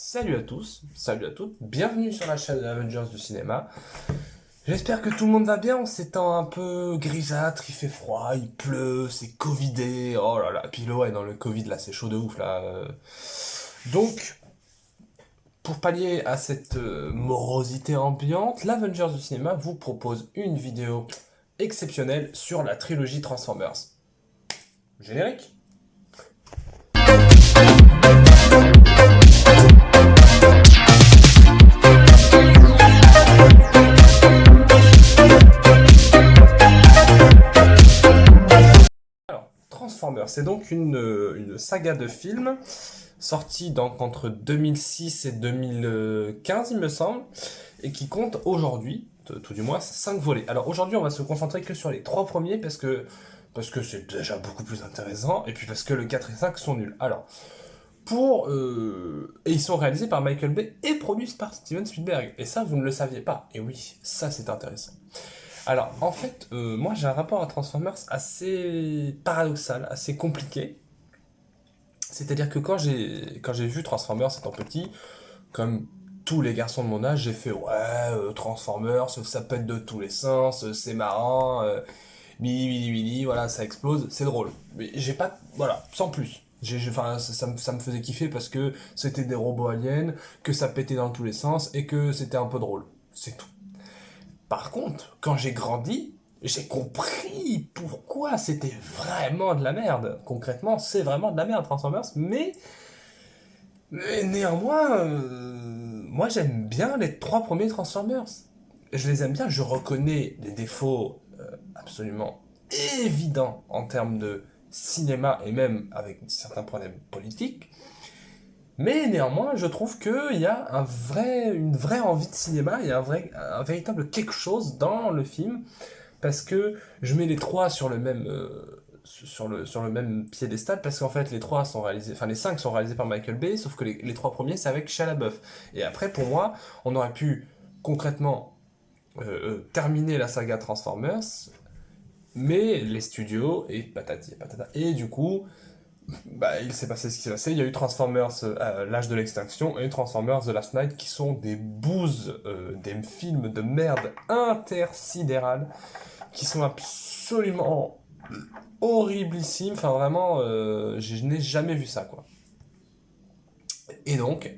Salut à tous, salut à toutes, bienvenue sur la chaîne Avengers du cinéma. J'espère que tout le monde va bien en ces temps un peu grisâtres, il fait froid, il pleut, c'est covidé, oh là là, puis ouais, dans le Covid là, c'est chaud de ouf là. Donc, pour pallier à cette morosité ambiante, l'Avengers du cinéma vous propose une vidéo exceptionnelle sur la trilogie Transformers. Générique. Alors, Transformers, c'est donc une saga de films sortie donc entre 2006 et 2015, il me semble, et qui compte aujourd'hui, tout du moins, 5 volets. Alors aujourd'hui, on va se concentrer que sur les 3 premiers parce que c'est déjà beaucoup plus intéressant, et puis parce que le 4 et 5 sont nuls. Alors, et ils sont réalisés par Michael Bay et produits par Steven Spielberg. Et ça, vous ne le saviez pas. Et oui, ça c'est intéressant. Alors, en fait, moi j'ai un rapport à Transformers assez paradoxal, assez compliqué. C'est-à-dire que quand j'ai vu Transformers étant petit, comme tous les garçons de mon âge, j'ai fait ouais, Transformers, ça pète de tous les sens, c'est marrant, mini mini mini, voilà, ça explose, c'est drôle. Mais j'ai pas, voilà, sans plus. Enfin, ça me faisait kiffer parce que c'était des robots aliens, que ça pétait dans tous les sens et que c'était un peu drôle. C'est tout. Par contre, quand j'ai grandi, j'ai compris pourquoi c'était vraiment de la merde. Concrètement, c'est vraiment de la merde Transformers, mais néanmoins, moi j'aime bien les 3 premiers Transformers. Je les aime bien, je reconnais des défauts absolument évidents en termes de cinéma et même avec certains problèmes politiques. Mais néanmoins, je trouve qu'il y a une vraie envie de cinéma, il y a un véritable quelque chose dans le film, parce que je mets les trois sur le même, sur le même piédestal, parce qu'en fait, les 5 sont réalisés par Michael Bay, sauf que les 3 premiers, c'est avec Shia LaBeouf. Et après, pour moi, on aurait pu concrètement terminer la saga Transformers, mais les studios, et patati et patata, et du coup, bah, il s'est passé ce qui s'est passé. Il y a eu Transformers l'âge de l'extinction et Transformers The Last Night qui sont des bouses, des films de merde intersidérales qui sont absolument horriblissimes. Enfin, vraiment, je n'ai jamais vu ça, quoi. Et donc,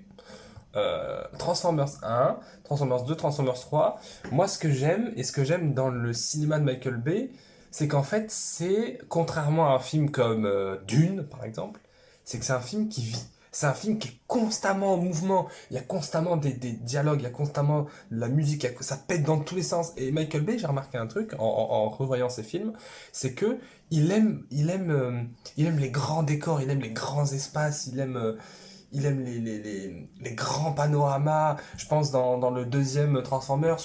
Transformers 1, Transformers 2, Transformers 3, moi, ce que j'aime, et ce que j'aime dans le cinéma de Michael Bay, c'est qu'en fait, c'est, contrairement à un film comme Dune, par exemple, c'est que c'est un film qui vit. C'est un film qui est constamment en mouvement. Il y a constamment des dialogues, il y a constamment de la musique, ça pète dans tous les sens. Et Michael Bay, j'ai remarqué un truc en revoyant ses films, c'est que il aime les grands décors, il aime les grands espaces, il aime les grands panoramas. Je pense dans le deuxième Transformers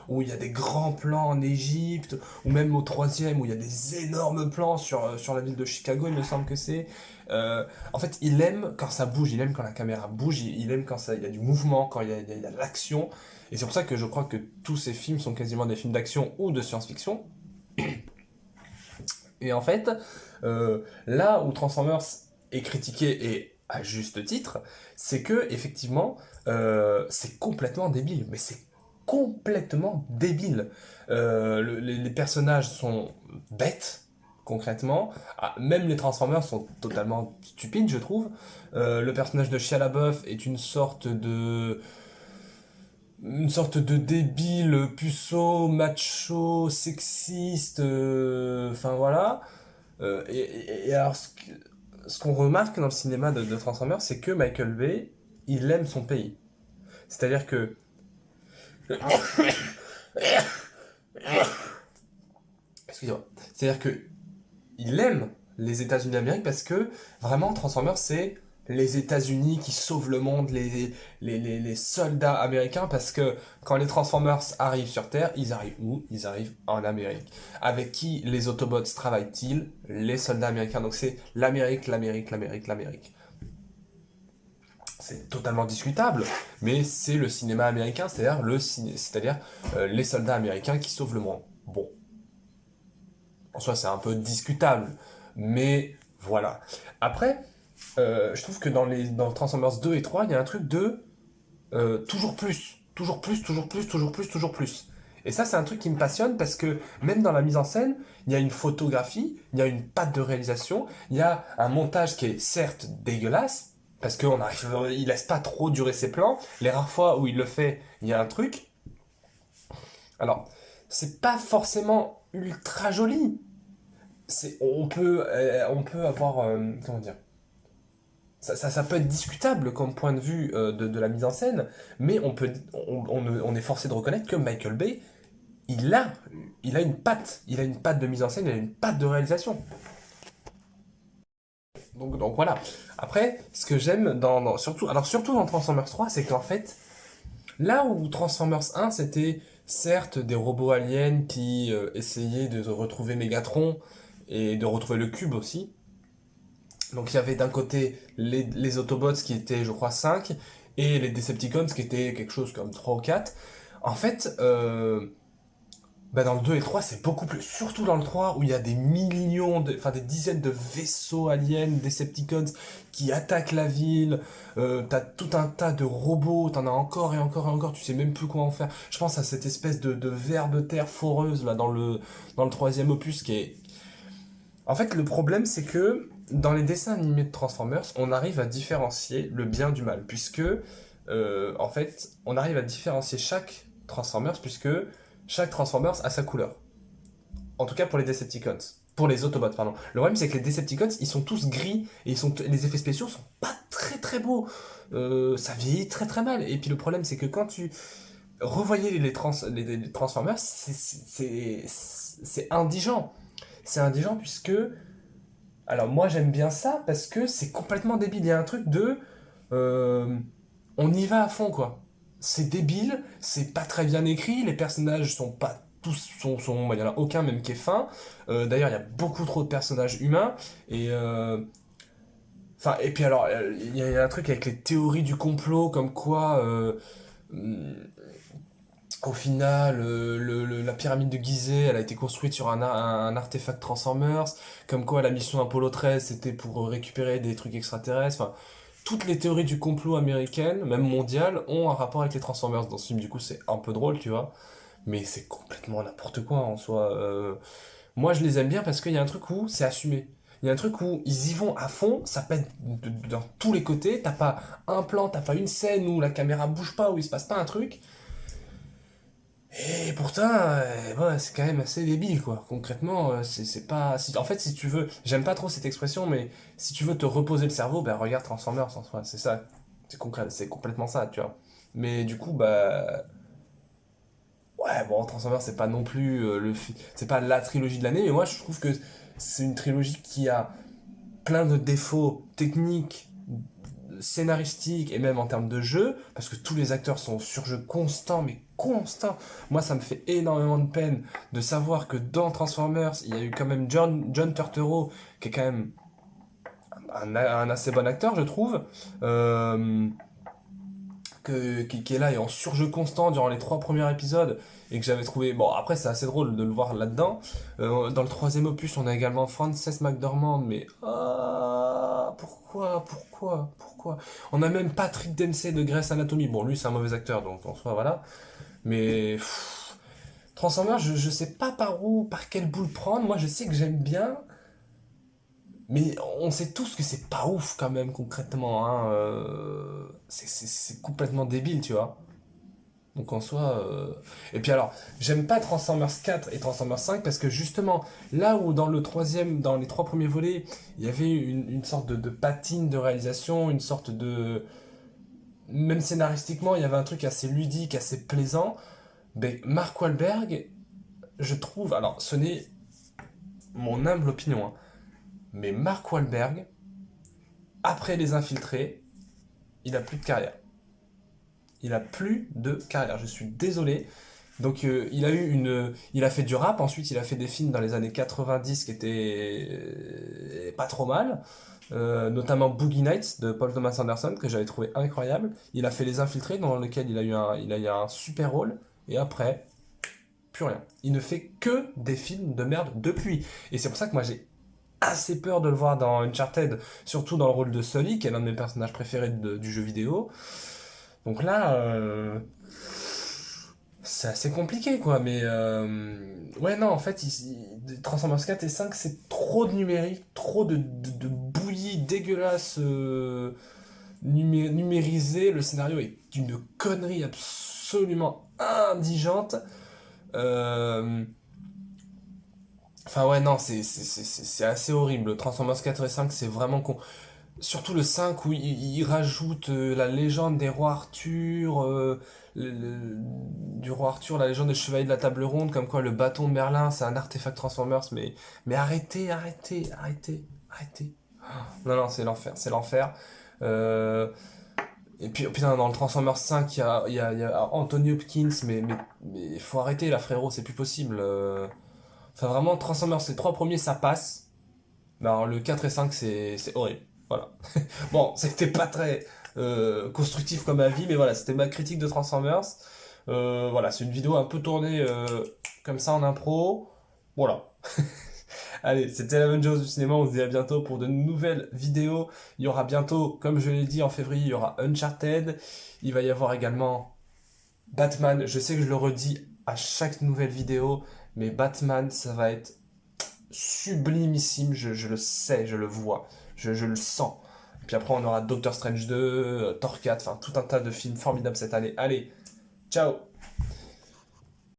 où il y a des grands plans en Égypte, ou même au troisième où il y a des énormes plans sur la ville de Chicago, il me semble que c'est. En fait, il aime quand ça bouge, il aime quand la caméra bouge, il aime quand il y a du mouvement, quand il y a de l'action. Et c'est pour ça que je crois que tous ces films sont quasiment des films d'action ou de science-fiction. Et en fait, là où Transformers est critiqué et à juste titre, c'est que effectivement, c'est complètement débile. Mais c'est complètement débile. Les personnages sont bêtes, concrètement. Ah, même les Transformers sont totalement stupides, je trouve. Le personnage de Shia LaBeouf est une sorte de débile, puceau, macho, sexiste, enfin voilà. Et alors, ce qu'on remarque dans le cinéma de Transformers, c'est que Michael Bay, il aime son pays. C'est-à-dire que. Excusez-moi. C'est-à-dire que il aime les États-Unis d'Amérique parce que vraiment, Transformers, c'est les États-Unis qui sauvent le monde, les soldats américains, parce que quand les Transformers arrivent sur Terre, ils arrivent où? Ils arrivent en Amérique. Avec qui les Autobots travaillent-ils? Les soldats américains. Donc c'est l'Amérique, l'Amérique, l'Amérique, l'Amérique. C'est totalement discutable, mais c'est le cinéma américain, c'est-à-dire les soldats américains qui sauvent le monde. Bon, en soi c'est un peu discutable, mais voilà. Après, je trouve que dans Transformers 2 et 3, il y a un truc de toujours plus, toujours plus, toujours plus, toujours plus, toujours plus. Et ça, c'est un truc qui me passionne parce que même dans la mise en scène, il y a une photographie, il y a une patte de réalisation, il y a un montage qui est certes dégueulasse, parce il laisse pas trop durer ses plans. Les rares fois où il le fait, il y a un truc. Alors, c'est pas forcément ultra joli. On peut avoir, comment dire, ça peut être discutable comme point de vue de la mise en scène, mais on est forcé de reconnaître que Michael Bay, il a, il a une patte de mise en scène, il a une patte de réalisation. Donc voilà. Après, ce que j'aime surtout dans Transformers 3, c'est qu'en fait, là où Transformers 1, c'était certes des robots aliens qui essayaient de retrouver Megatron et de retrouver le cube aussi. Donc il y avait d'un côté les Autobots qui étaient, je crois, 5 et les Decepticons qui étaient quelque chose comme 3 ou 4. En fait, bah dans le 2 et le 3, c'est beaucoup plus. Surtout dans le 3, où il y a des millions, des dizaines de vaisseaux aliens, Decepticons, qui attaquent la ville. T'as tout un tas de robots, t'en as encore et encore et encore, tu sais même plus quoi en faire. Je pense à cette espèce de ver de terre foreuse, là, dans le troisième opus, qui est... En fait, le problème, c'est que dans les dessins animés de Transformers, on arrive à différencier le bien du mal, puisque, en fait, on arrive à différencier chaque Transformers, puisque chaque Transformers a sa couleur. En tout cas pour les Decepticons. Pour les Autobots, pardon. Le problème, c'est que les Decepticons, ils sont tous gris, et les effets spéciaux sont pas très très beaux. Ça vieillit très très mal. Et puis le problème, c'est que quand tu revoyais les Transformers, c'est indigent. C'est indigent puisque... Alors moi j'aime bien ça parce que c'est complètement débile. Il y a un truc de... euh, on y va à fond quoi. C'est débile, c'est pas très bien écrit, les personnages sont pas tous... il y en a aucun même qui est fin. D'ailleurs il y a beaucoup trop de personnages humains. Et... Enfin, et puis alors, il y a un truc avec les théories du complot, comme quoi... au final, la pyramide de Gizeh, elle a été construite sur un artefact Transformers, comme quoi la mission Apollo 13, c'était pour récupérer des trucs extraterrestres. Enfin, toutes les théories du complot américaines, même mondiales, ont un rapport avec les Transformers dans ce film. Du coup, c'est un peu drôle, tu vois. Mais c'est complètement n'importe quoi en soi. Moi, je les aime bien parce qu'il y a un truc où c'est assumé. Il y a un truc où ils y vont à fond, ça pète dans tous les côtés. T'as pas un plan, t'as pas une scène où la caméra bouge pas, où il se passe pas un truc. Et pourtant, ouais, c'est quand même assez débile, quoi. Concrètement, c'est pas... en fait, si tu veux... J'aime pas trop cette expression, mais si tu veux te reposer le cerveau, ben regarde Transformers en soi, c'est ça. C'est concret, c'est complètement ça, tu vois. Mais du coup, bah... Ouais, bon, Transformers, c'est pas non plus c'est pas la trilogie de l'année, mais moi, je trouve que c'est une trilogie qui a plein de défauts techniques, scénaristique et même en termes de jeu, parce que tous les acteurs sont sur jeu constant, mais constant. Moi, ça me fait énormément de peine de savoir que dans Transformers, il y a eu quand même John Turturro, qui est quand même un assez bon acteur, je trouve, qui est là et en surjeu constant durant les 3 premiers épisodes, et que j'avais trouvé... Bon, après, c'est assez drôle de le voir là-dedans. Dans le troisième opus, on a également Frances McDormand, mais... Ah, pourquoi? On a même Patrick Dempsey de Grey's Anatomy. Bon, lui, c'est un mauvais acteur, donc en soi, voilà. Mais... Transformers, je sais pas par quelle boule prendre. Moi, je sais que j'aime bien, mais on sait tous que c'est pas ouf quand même, concrètement. Hein. C'est complètement débile, tu vois. Donc en soi... Et puis alors, j'aime pas Transformers 4 et Transformers 5 parce que justement, là où dans les 3 premiers volets, il y avait une sorte de patine de réalisation, une sorte de... Même scénaristiquement, il y avait un truc assez ludique, assez plaisant. Ben, Mark Wahlberg, je trouve... Alors, ce n'est mon humble opinion, hein, mais Mark Wahlberg, après Les Infiltrés, il a plus de carrière. Il a plus de carrière, je suis désolé. Donc il a fait du rap, ensuite il a fait des films dans les années 90 qui étaient pas trop mal, notamment Boogie Nights de Paul Thomas Anderson que j'avais trouvé incroyable. Il a fait Les Infiltrés dans lequel il a eu un super rôle, et après, plus rien. Il ne fait que des films de merde depuis. Et c'est pour ça que moi j'ai assez peur de le voir dans Uncharted, surtout dans le rôle de Sully, qui est l'un de mes personnages préférés du jeu vidéo. Donc là, c'est assez compliqué, quoi. Mais ouais, non, en fait, Transformers 4 et 5, c'est trop de numérique, trop de bouillie dégueulasse numérisée. Le scénario est une connerie absolument indigente. Euh, Enfin, ouais, non, c'est assez horrible. Transformers 4 et 5, c'est vraiment con. Surtout le 5 où il rajoute la légende des rois Arthur, du roi Arthur, la légende des chevaliers de la table ronde, comme quoi le bâton de Merlin c'est un artefact Transformers, mais arrêtez, arrêtez, arrêtez, arrêtez. Non, non, c'est l'enfer, c'est l'enfer. Euh, et puis, putain, dans le Transformers 5, il y a Anthony Hopkins, mais faut arrêter là, frérot, c'est plus possible. Enfin, vraiment, Transformers, les trois premiers, ça passe. Mais alors, le 4 et 5, c'est horrible. Voilà. Bon, c'était pas très constructif comme avis, mais voilà, c'était ma critique de Transformers. Voilà, c'est une vidéo un peu tournée comme ça en impro. Voilà. Allez, c'était l'Avengers du cinéma, on se dit à bientôt pour de nouvelles vidéos. Il y aura bientôt, comme je l'ai dit en février, il y aura Uncharted. Il va y avoir également Batman. Je sais que je le redis à chaque nouvelle vidéo, mais Batman, ça va être sublimissime, je le sais, je le vois, je le sens. Et puis après, on aura Doctor Strange 2, Thor 4, enfin tout un tas de films formidables cette année. Allez, ciao!